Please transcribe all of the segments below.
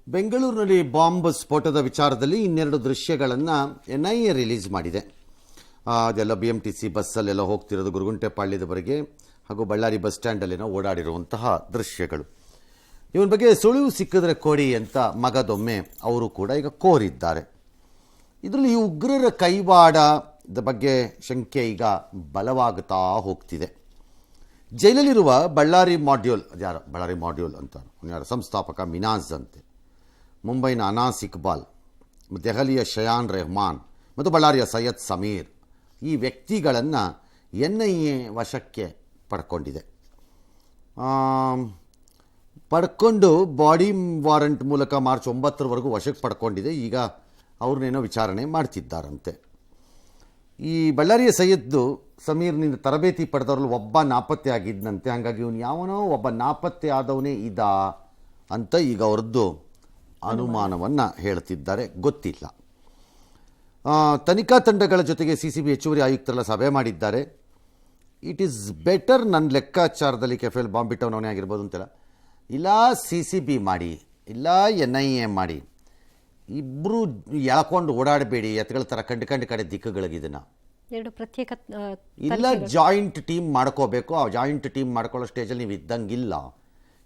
ಬೆಂಗಳೂರಿನಲ್ಲಿ ಬಾಂಬ್ ಸ್ಫೋಟದ ವಿಚಾರದಲ್ಲಿ ಇನ್ನೆರಡು ದೃಶ್ಯಗಳನ್ನು NIA ರಿಲೀಸ್ ಮಾಡಿದೆ. ಅದೆಲ್ಲ BMTC ಬಸ್ಸಲ್ಲೆಲ್ಲ ಹೋಗ್ತಿರೋದು ಗುರುಗುಂಟೆಪಾಳ್ಯದವರೆಗೆ ಹಾಗೂ ಬಳ್ಳಾರಿ ಬಸ್ ಸ್ಟ್ಯಾಂಡಲ್ಲೇನೋ ಓಡಾಡಿರುವಂತಹ ದೃಶ್ಯಗಳು. ಇವನ ಬಗ್ಗೆ ಸುಳಿವು ಸಿಕ್ಕಿದ್ರೆ ಕೊಡಿ ಅಂತ ಮಗದೊಮ್ಮೆ ಅವರು ಕೂಡ ಈಗ ಕೋರಿದ್ದಾರೆ. ಇದರಲ್ಲಿ ಈ ಉಗ್ರರ ಕೈವಾಡದ ಬಗ್ಗೆ ಶಂಕೆ ಈಗ ಬಲವಾಗುತ್ತಾ ಹೋಗ್ತಿದೆ. ಜೈಲಲ್ಲಿರುವ ಬಳ್ಳಾರಿ ಮಾಡ್ಯೂಲ್ ಅಂತ ಸಂಸ್ಥಾಪಕ ಮಿನಾಜ್ ಅಂತೆ, ಮುಂಬೈನ ಅನಾಸ್ ಇಕ್ಬಾಲ್, ದೆಹಲಿಯ ಶಯಾನ್ ರೆಹಮಾನ್ ಮತ್ತು ಬಳ್ಳಾರಿಯ ಸೈಯದ್ ಸಮೀರ್, ಈ ವ್ಯಕ್ತಿಗಳನ್ನು NIA ವಶಕ್ಕೆ ಪಡ್ಕೊಂಡಿದೆ. ಪಡ್ಕೊಂಡು ಬಾಡಿ ವಾರಂಟ್ ಮೂಲಕ ಮಾರ್ಚ್ 9ರವರೆಗೂ ವಶಕ್ಕೆ ಪಡ್ಕೊಂಡಿದೆ. ಈಗ ಅವ್ರನ್ನೇನೋ ವಿಚಾರಣೆ ಮಾಡ್ತಿದ್ದಾರಂತೆ. ಈ ಬಳ್ಳಾರಿಯ ಸೈಯದ್ದು ಸಮೀರ್ನಿಂದ ತರಬೇತಿ ಪಡೆದವ್ರಲ್ಲಿ ಒಬ್ಬ ನಾಪತ್ತೆ ಆಗಿದ್ದಂತೆ. ಹಾಗಾಗಿ ಇವನು ಯಾವನೋ ಒಬ್ಬ ನಾಪತ್ತೆ ಆದವನೇ ಅಂತ ಈಗ ಅವ್ರದ್ದು ಅನುಮಾನವನ್ನು ಹೇಳ್ತಿದ್ದಾರೆ. ಗೊತ್ತಿಲ್ಲ. ತನಿಖಾ ತಂಡಗಳ ಜೊತೆಗೆ CCB ಹೆಚ್ಚುವರಿ ಆಯುಕ್ತರೆಲ್ಲ ಸಭೆ ಮಾಡಿದ್ದಾರೆ. ಇಟ್ ಈಸ್ ಬೆಟರ್ ನನ್ನ ಲೆಕ್ಕಾಚಾರದಲ್ಲಿ ಕೆಫೆಲ್ ಬಾಂಬ್ ಬಿಟ್ಟವನವನೇ ಆಗಿರ್ಬೋದು ಅಂತೆಲ್ಲ, ಇಲ್ಲ CCB ಮಾಡಿ, ಇಲ್ಲ NIA ಮಾಡಿ, ಇಬ್ಬರು ಎಳ್ಕೊಂಡು ಓಡಾಡಬೇಡಿ ಎತ್ಗಳ ಥರ ಕಂಡು ಕಡೆ ದಿಕ್ಕುಗಳಿಗಿದನ್ನು ಎರಡು ಪ್ರತ್ಯೇಕ, ಇಲ್ಲ ಜಾಯಿಂಟ್ ಟೀಮ್ ಮಾಡ್ಕೋಬೇಕು. ಆ ಜಾಯಿಂಟ್ ಟೀಮ್ ಮಾಡ್ಕೊಳ್ಳೋ ಸ್ಟೇಜಲ್ಲಿ ನೀವು ಇದ್ದಂಗಿಲ್ಲ.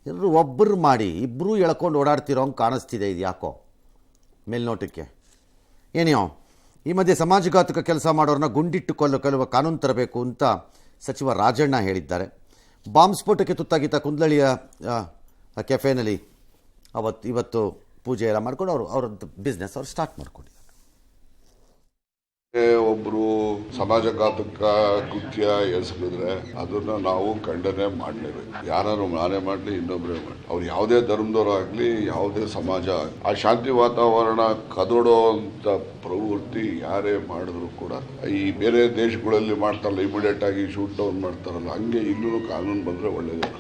ಎಲ್ಲರೂ ಒಬ್ಬರು ಮಾಡಿ, ಇಬ್ಬರೂ ಎಳ್ಕೊಂಡು ಓಡಾಡ್ತಿರೋ ಹಂಗೆ ಕಾಣಿಸ್ತಿದೆ. ಇದು ಯಾಕೋ ಮೇಲ್ನೋಟಕ್ಕೆ ಏನೇಯೋ. ಈ ಮಧ್ಯೆ ಸಮಾಜಘಾತಕ ಕೆಲಸ ಮಾಡೋರನ್ನ ಗುಂಡಿಟ್ಟು ಕೊಲ್ಲುವ ಕಾನೂನು ತರಬೇಕು ಅಂತ ಸಚಿವ ರಾಜಣ್ಣ ಹೇಳಿದ್ದಾರೆ. ಬಾಂಬ್ ಸ್ಫೋಟಕ್ಕೆ ತುತ್ತಾಗಿದ್ದ ಕುಂದಳಿಯ ಕೆಫೆನಲ್ಲಿ ಇವತ್ತು ಪೂಜೆ ಎಲ್ಲ ಮಾಡ್ಕೊಂಡು ಅವ್ರದ್ದು ಬಿಸ್ನೆಸ್ ಅವ್ರು ಸ್ಟಾರ್ಟ್ ಮಾಡ್ಕೊಂಡಿದ್ದಾರೆ. ಒಬ್ರು ಸಮಾಜಘಾತಕ ಕೃತ್ಯ ಎಸಗಿದ್ರೆ ಅದನ್ನ ನಾವು ಖಂಡನೆ ಮಾಡಲೇಬೇಕು. ಯಾರು ನಾನೇ ಮಾಡಲಿ, ಇನ್ನೊಬ್ಬರೇ ಮಾಡಲಿ, ಅವ್ರು ಯಾವುದೇ ಧರ್ಮದವರು ಆಗಲಿ, ಯಾವುದೇ ಸಮಾಜ ಆಗಲಿ, ಆ ಶಾಂತಿ ವಾತಾವರಣ ಕದಡೋ ಅಂತ ಪ್ರವೃತ್ತಿ ಯಾರೇ ಮಾಡಿದ್ರು ಕೂಡ, ಈ ಬೇರೆ ದೇಶಗಳಲ್ಲಿ ಮಾಡ್ತಾರಲ್ಲ, ಇಮಿಡಿಯೇಟ್ ಆಗಿ ಶೂಟ್ ಡೌನ್ ಮಾಡ್ತಾರಲ್ಲ, ಹಂಗೆ ಇಲ್ಲೂ ಕಾನೂನು ಬಂದ್ರೆ ಒಳ್ಳೇದು.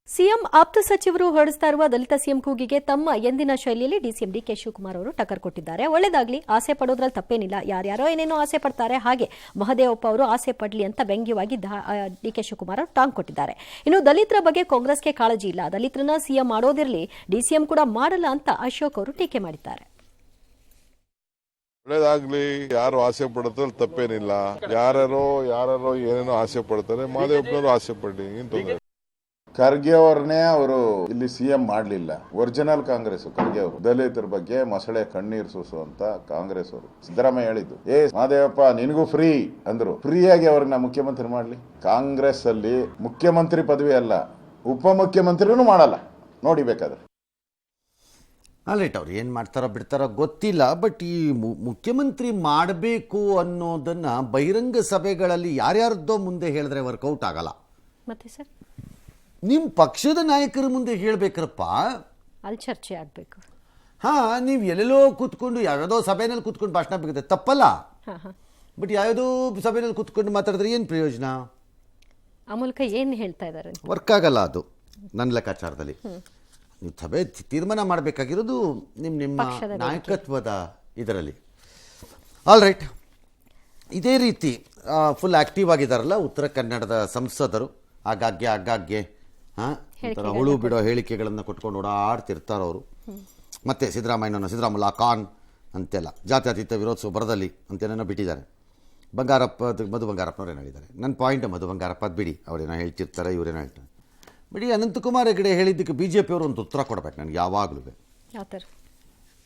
ಸಿಎಂ ಆಪ್ತ ಸಚಿವರು ಹೊರಡಿಸ್ತಾ ಇರುವ ದಲಿತ ಸಿಎಂ ಕೂಗಿಗೆ ತಮ್ಮ ಎಂದಿನ ಶೈಲಿಯಲ್ಲಿ DCM DK ಶಿವಕುಮಾರ್ ಅವರು ಟಕ್ಕರ್ ಕೊಟ್ಟಿದ್ದಾರೆ. ಒಳ್ಳೆದಾಗ್ಲಿ, ಆಸೆ ಪಡೋದ್ರಲ್ಲಿ ತಪ್ಪೇನಿಲ್ಲ. ಯಾರ್ಯಾರೋ ಏನೇನೋ ಆಸೆ ಪಡ್ತಾರೆ, ಹಾಗೆ ಮಹದೇವಪ್ಪ ಅವರು ಆಸೆ ಪಡ್ಲಿ ಅಂತ ವ್ಯಂಗ್ಯವಾಗಿ DK ಶಿವಕುಮಾರ್ ಅವರು ಟಾಂಗ್ ಕೊಟ್ಟಿದ್ದಾರೆ. ಇನ್ನು ದಲಿತರ ಬಗ್ಗೆ ಕಾಂಗ್ರೆಸ್ಗೆ ಕಾಳಜಿ ಇಲ್ಲ, ದಲಿತರನ್ನ CM ಮಾಡೋದಿರಲಿ, DCM ಕೂಡ ಮಾಡಲ್ಲ ಅಂತ ಅಶೋಕ್ ಅವರು ಟೀಕೆ ಮಾಡಿದ್ದಾರೆ. ಒಳ್ಳೇದಾಗ್ಲಿ, ಯಾರು ಆಸೆ ಪಡೋದ್ರಲ್ಲಿ ತಪ್ಪೇನಿಲ್ಲ. ಯಾರ್ಯಾರೋ ಏನೇನೋ ಆಸೆ ಪಡ್ತಾರೆ, ಮಹದೇವಪ್ಪನವರು ಆಸೆ ಪಡ್ಲಿ, ಏನ್ ತೊಂದರೆ. ಖರ್ಗೆ ಅವ್ರನ್ನೇ ಅವರು ಇಲ್ಲಿ CM ಮಾಡಲಿಲ್ಲ. ಒರಿಜಿನಲ್ ಕಾಂಗ್ರೆಸ್ ಖರ್ಗೆ ಅವರು ದಲಿತರ ಬಗ್ಗೆ ಮೊಸಳೆ ಕಣ್ಣೀರ್ ಸೂಸುವಂತ ಕಾಂಗ್ರೆಸ್ ಅವರು. ಸಿದ್ದರಾಮಯ್ಯ ಹೇಳಿದ್ದು, ಮಹದೇವಪ್ಪ ನಿನಗೂ ಫ್ರೀ ಅಂದ್ರು. ಫ್ರೀಯಾಗಿ ಅವ್ರನ್ನ ಮುಖ್ಯಮಂತ್ರಿ ಮಾಡ್ಲಿ. ಕಾಂಗ್ರೆಸ್ ಅಲ್ಲಿ ಮುಖ್ಯಮಂತ್ರಿ ಪದವಿ ಅಲ್ಲ, ಉಪಮುಖ್ಯಮಂತ್ರಿನೂ ಮಾಡಲ್ಲ, ನೋಡಿ ಬೇಕಾದ್ರೆ. ಆಲ್ರೈಟ್, ಅವ್ರು ಏನು ಮಾಡ್ತಾರೋ ಬಿಡ್ತಾರೋ ಗೊತ್ತಿಲ್ಲ. ಬಟ್ ಈ ಮುಖ್ಯಮಂತ್ರಿ ಮಾಡಬೇಕು ಅನ್ನೋದನ್ನು ಬಹಿರಂಗ ಸಭೆಗಳಲ್ಲಿ ಯಾರ್ಯಾರ್ದೋ ಮುಂದೆ ಹೇಳಿದ್ರೆ ವರ್ಕೌಟ್ ಆಗಲ್ಲ. ಮತ್ತೆ ಸರ್, ನಿಮ್ಮ ಪಕ್ಷದ ನಾಯಕರ ಮುಂದೆ ಹೇಳ್ಬೇಕ್ರಪ್ಪ, ಅಲ್ಲಿ ಚರ್ಚೆ ಆಗಬೇಕು. ನೀವು ಎಲ್ಲೆಲ್ಲೋ ಕೂತ್ಕೊಂಡು ಯಾವ್ಯಾವುದೋ ಸಭೆಯಲ್ಲಿ ಕೂತ್ಕೊಂಡು ಭಾಷಣ ಬೇಕತ್ತೆ, ತಪ್ಪಲ್ಲ. ಬಟ್ ಯಾವುದೋ ಸಭೆಯಲ್ಲಿ ಕೂತ್ಕೊಂಡು ಮಾತಾಡಿದ್ರೆ ಏನು ಪ್ರಯೋಜನ? ಆ ಮೂಲಕ ಏನು ಹೇಳ್ತಾ ಇದ್ದಾರೆ ವರ್ಕ್ ಆಗಲ್ಲ. ಅದು ನನ್ನ ಲೆಕ್ಕಾಚಾರದಲ್ಲಿ ನೀವು ಸಭೆ ತೀರ್ಮಾನ ಮಾಡಬೇಕಾಗಿರೋದು ನಿಮ್ಮ ನಾಯಕತ್ವದ ಇದರಲ್ಲಿ. ಆಲ್ರೈಟ್, ಇದೇ ರೀತಿ ಫುಲ್ ಆ್ಯಕ್ಟಿವ್ ಆಗಿದ್ದಾರಲ್ಲ ಉತ್ತರ ಕನ್ನಡದ ಸಂಸದರು. ಆಗಾಗ್ಗೆ ಹುಳು ಬಿಡೋ ಹೇಳಿಕೆಗಳನ್ನು ಕೊಟ್ಕೊಂಡು ಓಡಾಡ್ತಿರ್ತಾರವರು. ಮತ್ತೆ ಸಿದ್ದರಾಮುಲ್ಲಾ ಖಾನ್ ಅಂತೆಲ್ಲ ಜಾತ್ಯತೀತ ವಿರೋಧಿಸುವ ಬರದಲ್ಲಿ ಅಂತೇನೇನೋ ಬಿಟ್ಟಿದ್ದಾರೆ. ಮಧು ಬಂಗಾರಪ್ಪನವ್ರು ಏನೋ ಹೇಳಿದ್ದಾರೆ. ನನ್ನ ಪಾಯಿಂಟ್ ಮಧು ಬಂಗಾರಪ್ಪ ಅದು ಬಿಡಿ, ಅವರೇನೋ ಹೇಳ್ತಿರ್ತಾರೆ, ಇವರೇನೋ ಹೇಳ್ತಾರೆ. ಬಿಡಿ, ಅನಂತಕುಮಾರ್ ಹೆಗಡೆ ಹೇಳಿದ್ದಕ್ಕೆ BJP ಅವರು ಒಂದು ಉತ್ತರ ಕೊಡಬೇಕು ನನಗೆ ಯಾವಾಗಲೂ.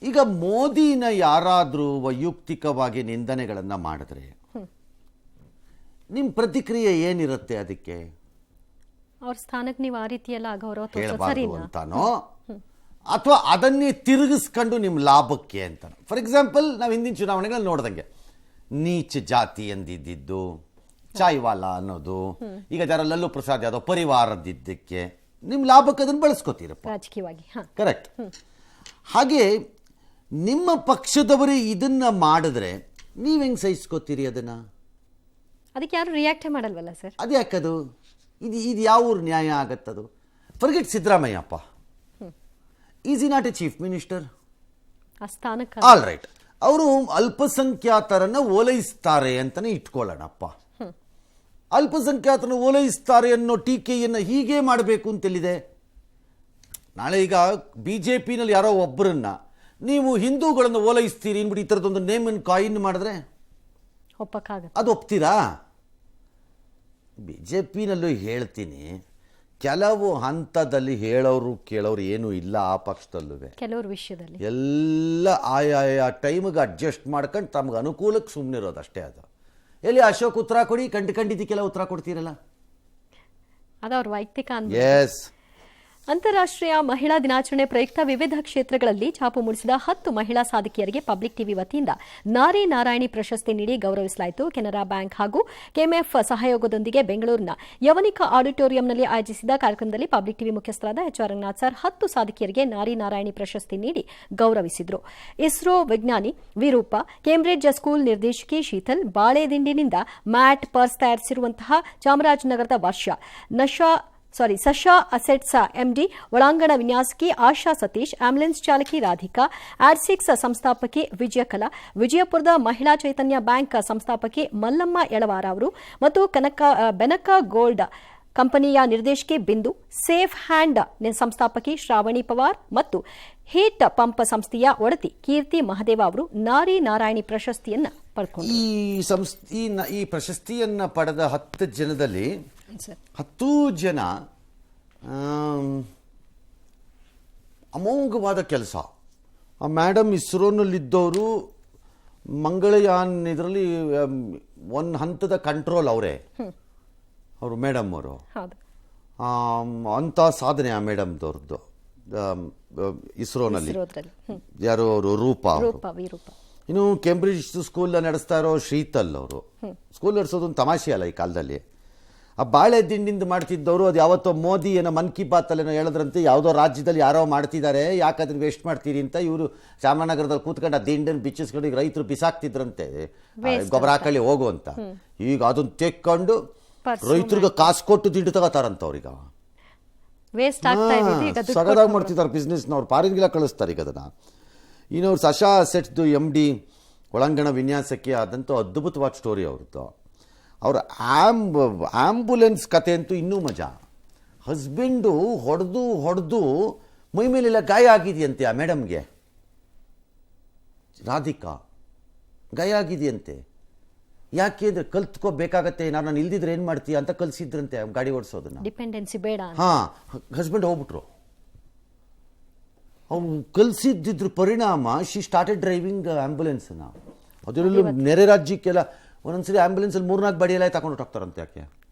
ಈಗ ಮೋದಿನ ಯಾರಾದರೂ ವೈಯಕ್ತಿಕವಾಗಿ ನಿಂದನೆಗಳನ್ನು ಮಾಡಿದ್ರೆ ನಿಮ್ಮ ಪ್ರತಿಕ್ರಿಯೆ ಏನಿರುತ್ತೆ? ಅದಕ್ಕೆ ಅವ್ರ ಸ್ಥಾನಕ್ಕೆ ನೀವು ಆ ರೀತಿಯೆಲ್ಲ ಹೇಳಬಾರ್ದು ಅಂತಾನೋ, ಅಥವಾ ಅದನ್ನೇ ತಿರುಗಿಸ್ಕೊಂಡು ನಿಮ್ಮ ಲಾಭಕ್ಕೆ ಅಂತ. ಫಾರ್ ಎಕ್ಸಾಂಪಲ್, ನಾವು ಹಿಂದಿನ ಚುನಾವಣೆಗಳಲ್ಲಿ ನೋಡ್ದಂಗೆ ನೀಚ ಜಾತಿ ಎಂದಿದ್ದು, ಚಾಯ್ವಾಲಾ ಅನ್ನೋದು, ಈಗ ಯಾರೋ ಲಲ್ಲು ಪ್ರಸಾದ್ ಯಾದವ್ ಪರಿವಾರದಿದ್ದಕ್ಕೆ ನಿಮ್ಮ ಲಾಭಕ್ಕೆ ಅದನ್ನು ಬಳಸ್ಕೋತೀರಪ್ಪ ರಾಜಕೀಯವಾಗಿ. ಕರೆಕ್ಟ್. ಹಾಗೆ ನಿಮ್ಮ ಪಕ್ಷದವರು ಇದನ್ನ ಮಾಡಿದ್ರೆ ನೀವು ಹೆಂಗೆ ಸಹಿಸ್ಕೋತೀರಿ ಅದನ್ನ? ಅದಕ್ಕೆ ಯಾರು ರಿಯಾಕ್ಟ್ ಮಾಡಲ್ವಲ್ಲ ಸರ್? ಅದು ಯಾಕದು? ಇದು ಯಾವ ನ್ಯಾಯ ಆಗತ್ತದು? ಫರ್ಗೆಟ್ ಸಿದ್ದರಾಮಯ್ಯಪ್ಪ, ಈಸ್ ಈ not A chief minister? All right, ಅವರು ಅಲ್ಪಸಂಖ್ಯಾತರನ್ನ ಓಲೈಸ್ತಾರೆ ಅಂತಾನೆ ಇಟ್ಕೊಳ್ಳೋಣಪ್ಪ. ಅಲ್ಪಸಂಖ್ಯಾತರನ್ನು ಓಲೈಸ್ತಾರೆ ಅನ್ನೋ ಟೀಕೆಯನ್ನು ಹೀಗೆ ಮಾಡಬೇಕು ಅಂತೆಲ್ಲಿದೆ? ನಾಳೆ ಈಗ BJPನಲ್ಲಿ ಯಾರೋ ಒಬ್ಬರನ್ನ ನೀವು ಹಿಂದೂಗಳನ್ನು ಓಲೈಸ್ತೀರಿ ಅಂದ್ಬಿಟ್ಟು ಈ ಥರದೊಂದು ನೇಮ್ ಅಂಡ್ ಕಾಯಿನ್ ಮಾಡಿದ್ರೆ ಒಪ್ಪಕ್ಕಾಗತ್ತೆ. ಅದು ಒಪ್ತೀರಾ? BJPನಲ್ಲೂ ಹೇಳ್ತೀನಿ, ಕೆಲವು ಹಂತದಲ್ಲಿ ಹೇಳೋರು ಕೇಳೋರು ಏನೂ ಇಲ್ಲ ಆ ಪಕ್ಷದಲ್ಲೂ. ಕೆಲವ್ರ ವಿಷಯದಲ್ಲಿ ಎಲ್ಲ ಆಯಾ ಟೈಮಿಗೆ ಅಡ್ಜಸ್ಟ್ ಮಾಡ್ಕೊಂಡು ತಮ್ಗೆ ಅನುಕೂಲಕ್ಕೆ ಸುಮ್ಮನೆ ಇರೋದು ಅಷ್ಟೇ. ಅದು ಎಲ್ಲಿ ಅಶೋಕ್ ಉತ್ತರ ಕೊಡಿ, ಕಂಡಿದ್ದಕ್ಕೆಲ್ಲ ಉತ್ತರ ಕೊಡ್ತೀರಲ್ಲ, ಅದು ಅವ್ರ ವೈಯಕ್ತಿಕ ಅನ್ಭವ. ಎಸ್. ಅಂತಾರಾಷ್ಟ್ರೀಯ ಮಹಿಳಾ ದಿನಾಚರಣೆ ಪ್ರಯುಕ್ತ ವಿವಿಧ ಕ್ಷೇತ್ರಗಳಲ್ಲಿ ಛಾಪು ಮೂಡಿಸಿದ 10 ಮಹಿಳಾ ಸಾಧಕಿಯರಿಗೆ ಪಬ್ಲಿಕ್ ಟಿವಿ ವತಿಯಿಂದ ನಾರಿ ನಾರಾಯಣಿ ಪ್ರಶಸ್ತಿ ನೀಡಿ ಗೌರವಿಸಲಾಯಿತು. ಕೆನರಾ ಬ್ಯಾಂಕ್ ಹಾಗೂ ಕೆಎಂಎಫ್ ಸಹಯೋಗದೊಂದಿಗೆ ಬೆಂಗಳೂರಿನ ಯವನಿಕಾ ಆಡಿಟೋರಿಯಂನಲ್ಲಿ ಆಯೋಜಿಸಿದ ಕಾರ್ಯಕ್ರಮದಲ್ಲಿ ಪಬ್ಲಿಕ್ ಟಿವಿ ಮುಖ್ಯಸ್ಥರಾದ HR ರಂಗನಾಥ್ ಸರ್ 10 ಸಾಧಕಿಯರಿಗೆ ನಾರಿ ನಾರಾಯಣಿ ಪ್ರಶಸ್ತಿ ನೀಡಿ ಗೌರವಿಸಿದರು. ಇಸ್ರೋ ವಿಜ್ಞಾನಿ ವಿರೂಪ, ಕೇಂಬ್ರಿಡ್ಜ್ ಸ್ಕೂಲ್ ನಿರ್ದೇಶಕಿ ಶೀತಲ್, ಬಾಳೆದಿಂಡಿನಿಂದ ಮ್ಯಾಟ್ ಪರ್ಸ್ ತಯಾರಿಸಿರುವಂತಹ ಚಾಮರಾಜನಗರದ ವರ್ಷ, ಸಶಾ ಅಸೆಟ್ಸ್ MD, ಒಳಾಂಗಣ ವಿನ್ಯಾಸಕಿ ಆಶಾ ಸತೀಶ್, ಆಂಬ್ಯುಲೆನ್ಸ್ ಚಾಲಕಿ ರಾಧಿಕಾ, ಆಡ್ಸಿಕ್ಸ್ ಸಂಸ್ಥಾಪಕಿ ವಿಜಯಕಲಾ, ವಿಜಯಪುರದ ಮಹಿಳಾ ಚೈತನ್ಯ ಬ್ಯಾಂಕ್ ಸಂಸ್ಥಾಪಕಿ ಮಲ್ಲಮ್ಮ ಯಳವಾರ ಅವರು ಮತ್ತು ಬೆನಕ ಗೋಲ್ಡ್ ಕಂಪನಿಯ ನಿರ್ದೇಶಕಿ ಬಿಂದು, ಸೇಫ್ ಹ್ಯಾಂಡ್ ಸಂಸ್ಥಾಪಕಿ ಶ್ರಾವಣಿ ಪವಾರ್ ಮತ್ತು ಹೀಟ್ ಪಂಪ್ ಸಂಸ್ಥೆಯ ಒಡತಿ ಕೀರ್ತಿ ಮಹದೇವ ಅವರು ನಾರಿ ನಾರಾಯಣಿ ಪ್ರಶಸ್ತಿಯನ್ನು ಪಡೆದುಕೊಂಡರು. ಈ ಪ್ರಶಸ್ತಿಯನ್ನ ಪಡೆದ 10 ಜನದಲ್ಲಿ 10 ಜನ ಅಮೋಘವಾದ ಕೆಲಸ. ಆ ಮೇಡಮ್ ಇಸ್ರೋನಲ್ಲಿದ್ದವರು, ಮಂಗಳಯಾನ್ ಇದರಲ್ಲಿ ಒಂದು ಹಂತದ ಕಂಟ್ರೋಲ್ ಅವರೇ, ಅವರು ಮೇಡಮ್ ಅವರು. ಅಂಥ ಸಾಧನೆ ಆ ಮೇಡಮ್ದವ್ರದ್ದು ಇಸ್ರೋನಲ್ಲಿ. ಯಾರು ಅವರು? ರೂಪಾ. ಇನ್ನು ಕೇಂಬ್ರಿಡ್ಜ್ ಸ್ಕೂಲ್ ನಡೆಸ್ತಾ ಇರೋ ಶ್ರೀತಲ್ ಅವರು. ಸ್ಕೂಲ್ ನಡೆಸೋದೊಂದು ತಮಾಷೆ ಅಲ್ಲ ಈ ಕಾಲದಲ್ಲಿ. ಆ ಬಾಳೆ ದಿಂಡಿಂದ ಮಾಡ್ತಿದ್ದವರು ಅದು ಯಾವತ್ತೋ ಮೋದಿ ಏನೋ ಮನ್ ಕಿ ಬಾತ್ ಅಲ್ಲೇನೋ ಹೇಳಿದ್ರಂತೆ, ಯಾವುದೋ ರಾಜ್ಯದಲ್ಲಿ ಯಾರೋ ಮಾಡ್ತಿದ್ದಾರೆ, ಯಾಕೆ ಅದನ್ನ ವೇಸ್ಟ್ ಮಾಡ್ತೀರಿ ಅಂತ ಇವರು ಚಾಮರಾಜನಗರದಲ್ಲಿ ಕೂತ್ಕೊಂಡು ಆ ದಿಂಡನ್ನು ಬಿಚ್ಚಿಸ್ಕೊಂಡು ಈಗ ರೈತರು ಬಿಸಾಕ್ತಿದ್ರಂತೆ, ಗೊಬ್ಬರ ಹಾಕಳಿ ಹೋಗು ಅಂತ. ಈಗ ಅದನ್ನ ತೆಕ್ಕೊಂಡು ರೈತರಿಗೆ ಕಾಸು ಕೊಟ್ಟು ದಿಂಡು ತಗೋತಾರಂತ ಅವ್ರೀಗ. ಸಗದಾಗಿ ಮಾಡ್ತಿದ್ದಾರೆ ಬಿಸ್ನೆಸ್ನವ್ರು, ಫಾರಿನ್ಗೆಲ್ಲ ಕಳಿಸ್ತಾರೆ ಈಗ ಅದನ್ನ. ಇನ್ನು ಅವ್ರು ಸಶಾ ಅಸೆಟ್ಸ್ದು MD, ಒಳಾಂಗಣ ವಿನ್ಯಾಸಕ್ಕೆ ಆದಂತೂ ಅದ್ಭುತವಾದ ಸ್ಟೋರಿ ಅವ್ರದ್ದು. ಅವ್ರ ಆಂಬುಲೆನ್ಸ್ ಕತೆ ಅಂತೂ ಇನ್ನೂ ಮಜಾ. ಹಸ್ಬೆಂಡು ಹೊಡೆದು ಮೈ ಮೇಲೆಲ್ಲ ಗಾಯ ಆಗಿದೆಯಂತೆ ಆ ಮೇಡಮ್ಗೆ, ರಾಧಿಕಾ ಗಾಯ ಆಗಿದೆಯಂತೆ. ಯಾಕೆ ಅಂದರೆ ಕಲ್ತ್ಕೋಬೇಕಾಗತ್ತೆ, ನಾನು ಇಲ್ದಿದ್ರೆ ಏನು ಮಾಡ್ತೀಯ ಅಂತ ಕಲಿಸಿದ್ರಂತೆ ಗಾಡಿ ಓಡಿಸೋದನ್ನ. ಡಿಪೆಂಡೆನ್ಸಿ ಬೇಡ. ಹಸ್ಬೆಂಡ್ ಹೋಗ್ಬಿಟ್ರು. ಅವ್ರು ಕಲಿಸಿದ್ದಿದ್ರ ಪರಿಣಾಮ ಶಿ ಸ್ಟಾರ್ಟೆಡ್ ಡ್ರೈವಿಂಗ್ ಆಂಬುಲೆನ್ಸ್ನ. ಅದರಲ್ಲೂ ನೆರೆ ರಾಜ್ಯಕ್ಕೆಲ್ಲ ಒಂದೊಂದ್ಸರಿ ಆಂಬುಲೆನ್ಸಲ್ಲಿ 3-4 ಬಡಿಯೆಲ್ಲ ತಗೊಂಡು ಹೋಗ್ತಾರಂತೆ. ಯಾಕೆ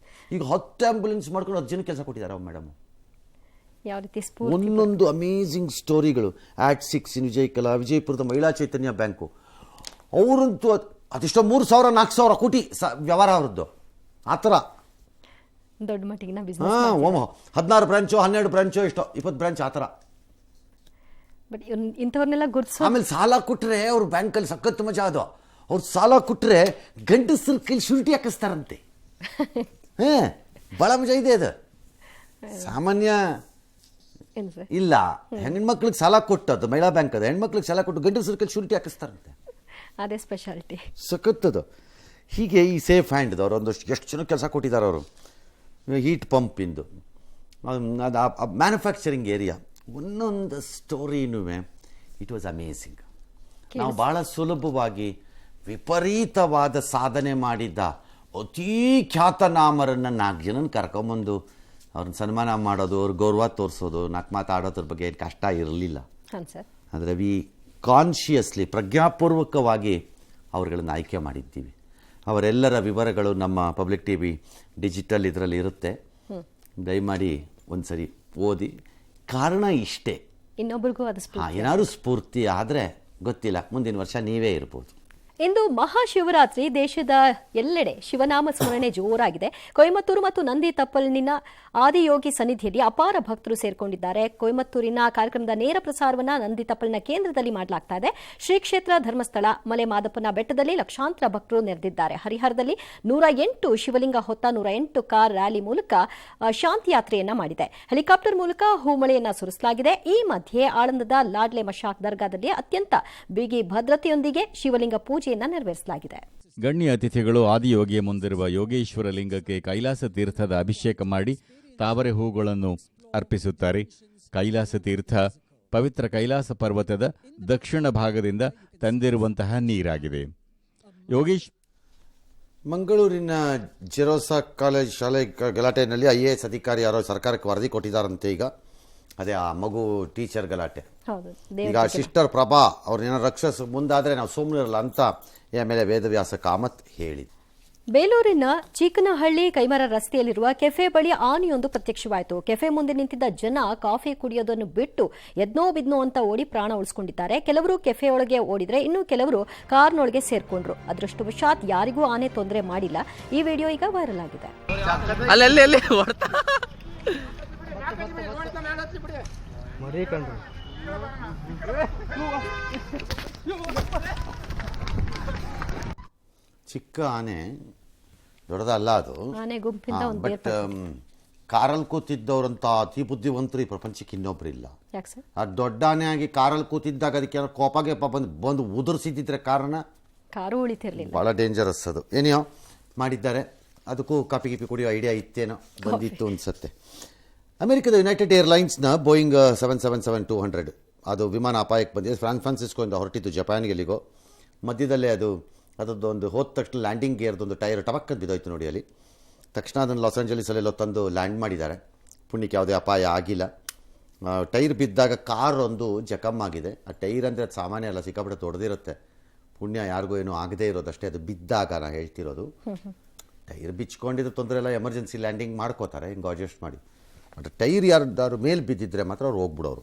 ಈಗ 10 ಆಂಬುಲೆನ್ಸ್ ಮಾಡ್ಕೊಂಡು 10 ಜನ ಕೆಲಸ ಕೊಟ್ಟಿದ್ದಾರೆ ಅವ್ರು ಮೇಡಮ್. ಒಂದೊಂದು ಅಮೇಝಿಂಗ್ ಸ್ಟೋರಿಗಳು. ಆಡ್ಸಿಕ್ಸ್ ಇನ್ ವಿಜಯಕಲಾ, ವಿಜಯಪುರದ ಮಹಿಳಾ ಚೈತನ್ಯ ಬ್ಯಾಂಕು, ಅವರಂತೂ ಅದೆಷ್ಟೋ 3,000-4,000 ಕೋಟಿ ವ್ಯವಹಾರ ಅವ್ರದ್ದು. ಆ ಥರ ದೊಡ್ಡ ಮಟ್ಟಿಗಿನ 16 ಬ್ರಾಂಚೋ 12 ಬ್ರಾಂಚೋ ಎಷ್ಟೋ 20 ಬ್ರಾಂಚ್ ಆ ಥರ. ಇಂಥವ್ರನ್ನೆಲ್ಲ ಗುರುತಿಸ. ಆಮೇಲೆ ಸಾಲ ಕೊಟ್ಟರೆ ಅವ್ರು ಬ್ಯಾಂಕಲ್ಲಿ ಸಖತ್ ಮಜಾ. ಅದು ಅವ್ರು ಸಾಲ ಕೊಟ್ಟರೆ ಗಂಡಸ್ರ ಕೈಲಿ ಶೂರಿಟಿ ಹಾಕಿಸ್ತಾರಂತೆ. ಭಾಳ ಮಜಾ ಇದೆ ಅದು. ಸಾಮಾನ್ಯ ಇಲ್ಲ, ಹೆಣ್ಮಕ್ಳಿಗೆ ಸಾಲ ಕೊಟ್ಟದ್ದು ಮಹಿಳಾ ಬ್ಯಾಂಕ್ ಅದು, ಹೆಣ್ಮಕ್ಳಿಗೆ ಸಾಲ ಕೊಟ್ಟು ಗಂಡಸ್ರ ಕೈಲಿ ಶೂರಿಟಿ ಹಾಕಿಸ್ತಾರಂತೆ. ಅದೇ ಸ್ಪೆಷಾಲಿಟಿ, ಸಖತ್ತದು. ಹೀಗೆ ಈ ಸೇಫ್ ಹ್ಯಾಂಡ್ದವ್ರು ಒಂದಷ್ಟು ಎಷ್ಟು ಜನ ಕೆಲಸ ಕೊಟ್ಟಿದ್ದಾರೆ ಅವರು. ಹೀಟ್ ಪಂಪಿಂದು ಅದು ಮ್ಯಾನುಫ್ಯಾಕ್ಚರಿಂಗ್ ಏರಿಯಾ, ಒಂದೊಂದು ಸ್ಟೋರಿನೂ ಇಟ್ ವಾಸ್ ಅಮೇಝಿಂಗ್. ನಾವು ಭಾಳ ಸುಲಭವಾಗಿ ವಿಪರೀತವಾದ ಸಾಧನೆ ಮಾಡಿದ್ದ ಅತೀ ಖ್ಯಾತನಾಮರನ್ನು 4 ಜನನ ಕರ್ಕೊಂಬಂದು ಅವ್ರನ್ನ ಸನ್ಮಾನ ಮಾಡೋದು, ಅವ್ರ ಗೌರವ ತೋರಿಸೋದು, 4 ಮಾತಾಡೋದ್ರ ಬಗ್ಗೆ ಏನು ಕಷ್ಟ ಇರಲಿಲ್ಲ. ಆದರೆ ವಿ ಕಾನ್ಷಿಯಸ್ಲಿ, ಪ್ರಜ್ಞಾಪೂರ್ವಕವಾಗಿ ಅವ್ರುಗಳನ್ನು ಆಯ್ಕೆ ಮಾಡಿದ್ದೀವಿ. ಅವರೆಲ್ಲರ ವಿವರಗಳು ನಮ್ಮ ಪಬ್ಲಿಕ್ ಟಿವಿ ಡಿಜಿಟಲ್ ಇದರಲ್ಲಿ ಇರುತ್ತೆ, ದಯಮಾಡಿ ಒಂದ್ಸರಿ ಓದಿ. ಕಾರಣ ಇಷ್ಟೇ, ಇನ್ನೊಬ್ರಿಗೂ ಅದು ಏನಾದ್ರು ಸ್ಫೂರ್ತಿ ಆದರೆ ಗೊತ್ತಿಲ್ಲ, ಮುಂದಿನ ವರ್ಷ ನೀವೇ ಇರ್ಬೋದು. ಇಂದು ಮಹಾಶಿವರಾತ್ರಿ. ದೇಶದ ಎಲ್ಲೆಡೆ ಶಿವನಾಮ ಸ್ಮರಣೆ ಜೋರಾಗಿದೆ. ಕೊಯಮತ್ತೂರು ಮತ್ತು ನಂದಿ ತಪ್ಪಲಿನ ಆದಿಯೋಗಿ ಸನ್ನಿಧಿಯಲ್ಲಿ ಅಪಾರ ಭಕ್ತರು ಸೇರ್ಕೊಂಡಿದ್ದಾರೆ. ಕೊಯಮತ್ತೂರಿನ ಕಾರ್ಯಕ್ರಮದ ನೇರ ಪ್ರಸಾರವನ್ನು ನಂದಿ ತಪ್ಪಲಿನ ಕೇಂದ್ರದಲ್ಲಿ ಮಾಡಲಾಗ್ತಾ ಇದೆ. ಶ್ರೀ ಕ್ಷೇತ್ರ ಧರ್ಮಸ್ಥಳ ಮಲೆ ಮಾದಪ್ಪನ ಬೆಟ್ಟದಲ್ಲಿ ಲಕ್ಷಾಂತರ ಭಕ್ತರು ನೆರೆದಿದ್ದಾರೆ. ಹರಿಹರದಲ್ಲಿ 108 ಶಿವಲಿಂಗ ಹೊತ್ತ 108 ಕಾರ್ ರ್ಯಾಲಿ ಮೂಲಕ ಶಾಂತಿ ಯಾತ್ರೆಯನ್ನ ಮಾಡಿದೆ. ಹೆಲಿಕಾಪ್ಟರ್ ಮೂಲಕ ಹೂಮಳೆಯನ್ನ ಸುರಿಸಲಾಗಿದೆ. ಈ ಮಧ್ಯೆ ಆಳಂದದ ಲಾಡ್ಲೆ ಮಶಾಕ್ ದರ್ಗಾದಲ್ಲಿ ಅತ್ಯಂತ ಬಿಗಿ ಭದ್ರತೆಯೊಂದಿಗೆ ಶಿವಲಿಂಗ ಪೂಜೆಯನ್ನ ನೆರವೇರಿಸಲಾಗಿದೆ. ಗಣ್ಯ ಅತಿಥಿಗಳು ಆದಿಯೋಗಿಯ ಮುಂದಿರುವ ಯೋಗೇಶ್ವರ ಲಿಂಗಕ್ಕೆ ಕೈಲಾಸ ತೀರ್ಥದ ಅಭಿಷೇಕ ಮಾಡಿ ತಾವರೆ ಹೂಗಳನ್ನು ಅರ್ಪಿಸುತ್ತಾರೆ. ಕೈಲಾಸ ತೀರ್ಥ ಪವಿತ್ರ ಕೈಲಾಸ ಪರ್ವತದ ದಕ್ಷಿಣ ಭಾಗದಿಂದ ತಂದಿರುವಂತಹ ನೀರಾಗಿದೆ. ಯೋಗೇಶ್ ಮಂಗಳೂರಿನ ಜೆರೋಸಾ ಕಾಲೇಜ್ ಶಾಲೆ ಗಲಾಟೆಯಲ್ಲಿ IAS ಅಧಿಕಾರಿ ಯಾರೋ ಸರ್ಕಾರಕ್ಕೆ ವರದಿ ಕೊಟ್ಟಿದ್ದಾರಂತೆ. ಈಗ ಅದೇ ಆ ಮಗು ಟೀಚರ್ ಗಲಾಟೆ. ಹೌದು, ಈಗ ಸಿಸ್ಟರ್ ಪ್ರಭಾ ಅವ್ರನ್ನೇನೋ ರಕ್ಷಿಸ ಮುಂದಾದರೆ ನಾವು ಸುಮ್ಮನಿರಲ್ಲ ಅಂತ ಆಮೇಲೆ ವೇದವ್ಯಾಸ ಕಾಮತ್ ಹೇಳಿದ್ರು. ಬೇಲೂರಿನ ಚೀಕನಹಳ್ಳಿ ಕೈಮರ ರಸ್ತೆಯಲ್ಲಿರುವ ಕೆಫೆ ಬಳಿ ಆನೆಯೊಂದು ಪ್ರತ್ಯಕ್ಷವಾಯಿತು. ಕೆಫೆ ಮುಂದೆ ನಿಂತಿದ್ದ ಜನ ಕಾಫಿ ಕುಡಿಯೋದನ್ನು ಬಿಟ್ಟು ಎದ್ನೋ ಬಿದ್ನೋ ಅಂತ ಓಡಿ ಪ್ರಾಣ ಉಳಿಸಿಕೊಂಡಿದ್ದಾರೆ. ಕೆಲವರು ಕೆಫೆ ಒಳಗೆ ಓಡಿದ್ರೆ ಇನ್ನು ಕೆಲವರು ಕಾರ್ನೊಳಗೆ ಸೇರ್ಕೊಂಡ್ರು. ಅದೃಷ್ಟವಶಾತ್ ಯಾರಿಗೂ ಆನೆ ತೊಂದರೆ ಮಾಡಿಲ್ಲ. ಈ ವಿಡಿಯೋ ಈಗ ವೈರಲ್ ಆಗಿದೆ. ಚಿಕ್ಕ ಆನೆ ದೊಡ್ಡದಲ್ಲ ಅದು, ಆನೆ ಗುಂಪಿಂದ ಒಂದು ಬಟ್ ಕಾರಲ್ಲಿ ಕೂತಿದ್ದವ್ರಂತ ಅತಿ ಬುದ್ಧಿವಂತರು ಈ ಪ್ರಪಂಚಕ್ಕೆ ಇನ್ನೊಬ್ರು ಇಲ್ಲ. ಯಾಕೆ ಸರ್? ಆ ದೊಡ್ಡ ಆನೆ ಆಗಿ ಕಾರಲ್ಲಿ ಕೂತಿದ್ದಾಗ ಅದಕ್ಕೆ ಕೋಪಗೆ ಬಂದು ಉದುರಿಸಿದ್ದಿದ್ರೆ ಕಾರಣ ಕಾರು ಉಳಿತಿರ್ಲಿಲ್ಲ. ಭಾಳ ಡೇಂಜರಸ್ ಅದು. ಏನೇಯೋ ಮಾಡಿದ್ದಾರೆ, ಅದಕ್ಕೂ ಕಾಫಿ ಗಿಪಿ ಕುಡಿಯೋ ಐಡಿಯಾ ಇತ್ತೇನೋ ಬಂದಿತ್ತು ಅನ್ಸುತ್ತೆ. ಅಮೆರಿಕದ ಯುನೈಟೆಡ್ ಏರ್ಲೈನ್ಸ್ನ ಬೋಯಿಂಗ್ 777-200 ಅದು ವಿಮಾನ ಅಪಾಯಕ್ಕೆ ಬಂದಿದೆ. ಸ್ಯಾನ್ ಫ್ರಾನ್ಸಿಸ್ಕೋಯಿಂದ ಹೊರಟಿದ್ದು ಜಪಾನ್ಗೆ ಎಲ್ಲಿಗೋ. ಮಧ್ಯದಲ್ಲೇ ಅದೊಂದು ಹೋದ ತಕ್ಷಣ ಲ್ಯಾಂಡಿಂಗ್ ಗೇರ್ದೊಂದು ಟೈರ್ ಟಪಕ್ಕಂತ ಬಿದ್ದೋಯ್ತು ನೋಡಿ. ಅಲ್ಲಿ ತಕ್ಷಣ ಅದನ್ನು ಲಾಸ್ ಏಂಜಲೀಸಲ್ಲೆಲ್ಲೋ ತಂದು ಲ್ಯಾಂಡ್ ಮಾಡಿದ್ದಾರೆ. ಪುಣ್ಯಕ್ಕೆ ಯಾವುದೇ ಅಪಾಯ ಆಗಿಲ್ಲ. ಟೈರ್ ಬಿದ್ದಾಗ ಕಾರ್ ಒಂದು ಜಖಮ್ ಆಗಿದೆ. ಆ ಟೈರ್ ಅಂದರೆ ಅದು ಸಾಮಾನ್ಯ ಅಲ್ಲ, ಸಿಕ್ಕಾಪಟ್ಟೆ ತೊಡೆದಿರುತ್ತೆ. ಪುಣ್ಯ ಯಾರಿಗೂ ಏನೂ ಆಗದೇ ಇರೋದಷ್ಟೇ. ಅದು ಬಿದ್ದಾಗ ನಾನು ಹೇಳ್ತಿರೋದು. ಟೈರ್ ಬಿಚ್ಕೊಂಡಿದ್ದು ತೊಂದರೆ ಎಲ್ಲ, ಎಮರ್ಜೆನ್ಸಿ ಲ್ಯಾಂಡಿಂಗ್ ಮಾಡ್ಕೋತಾರೆ ಹಿಂಗೆ ಅಡ್ಜಸ್ಟ್ ಮಾಡಿ. ಬಟ್ ಟೈರ್ ಯಾರ್ದಾರು ಮೇಲೆ ಬಿದ್ದಿದ್ರೆ ಮಾತ್ರ ಅವ್ರು ಹೋಗ್ಬಿಡೋರು.